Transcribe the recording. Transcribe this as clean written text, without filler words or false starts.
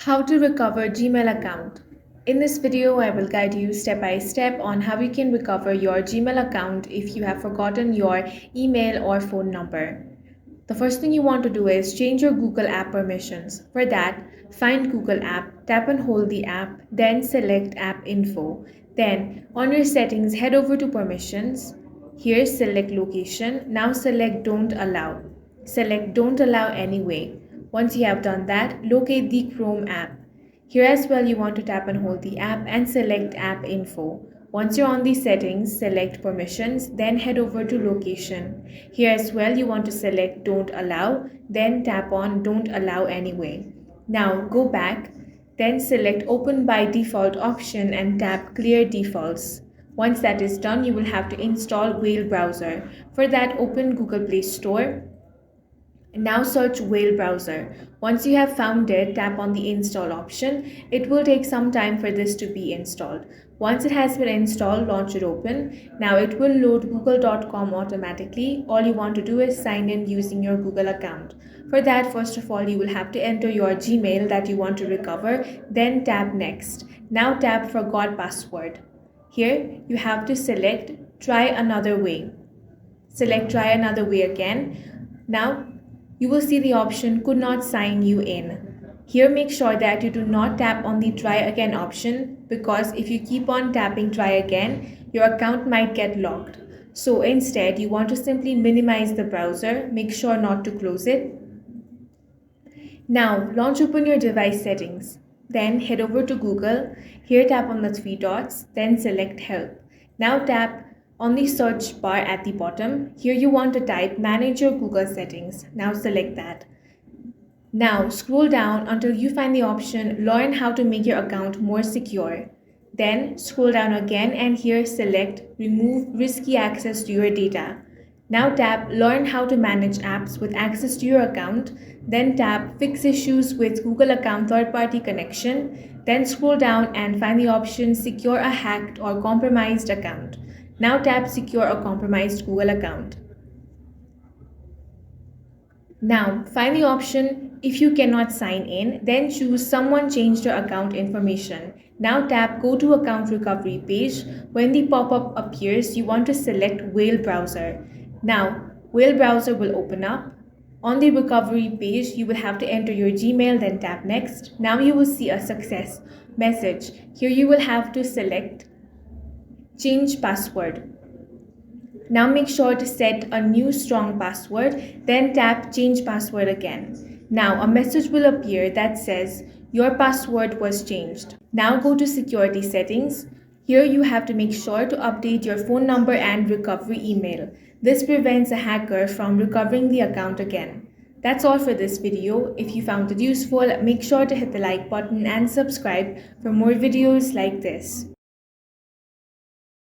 How to recover Gmail account. In this video, I will guide you step by step on how you can recover your Gmail account if you have forgotten your email or phone number. The first thing you want to do is change your Google app permissions. For that, find Google app, tap and hold the app, then select app info. Then on your settings, head over to permissions. Here select location. Now select don't allow. Select don't allow anyway. Once you have done that, locate the Chrome app. Here as well you want to tap and hold the app and select app info. Once you're on the settings, select permissions, then head over to location. Here as well you want to select don't allow, then tap on don't allow anyway. Now go back, then select open by default option and tap clear defaults. Once that is done, you will have to install Whale browser. For that, open Google Play Store. Now search Whale browser. Once you have found it, tap on the install option. It will take some time for this to be installed. Once it has been installed, launch it open. Now it will load google.com automatically. All you want to do is sign in using your Google account. For that, first of all, you will have to enter your Gmail that you want to recover, then tap next. Now tap forgot password. Here you have to select try another way. Select try another way again. Now you will see the option could not sign you in. Here make sure that you do not tap on the try again option, because if you keep on tapping try again, your account might get locked. So instead you want to simply minimize the browser, make sure not to close it. Now launch open your device settings. Then head over to Google. Here tap on the three dots, then select help. Now tap on the search bar at the bottom. Here you want to type manage your Google settings. Now select that. Now scroll down until you find the option learn how to make your account more secure. Then scroll down again and here select remove risky access to your data. Now tap learn how to manage apps with access to your account. Then tap fix issues with Google account third-party connection. Then scroll down and find the option secure a hacked or compromised account. Now tap secure a compromised Google account. Now find the option if you cannot sign in, then choose someone changed your account information. Now tap go to account recovery page. When the pop-up appears, you want to select Whale browser. Now Whale browser will open up. On the recovery page, you will have to enter your Gmail, then tap next. Now you will see a success message. Here you will have to select change password. Now make sure to set a new strong password, then tap change password again. Now a message will appear that says your password was changed. Now go to security settings. Here you have to make sure to update your phone number and recovery email. This prevents a hacker from recovering the account again. That's all for this video. If you found it useful, make sure to hit the like button and subscribe for more videos like this.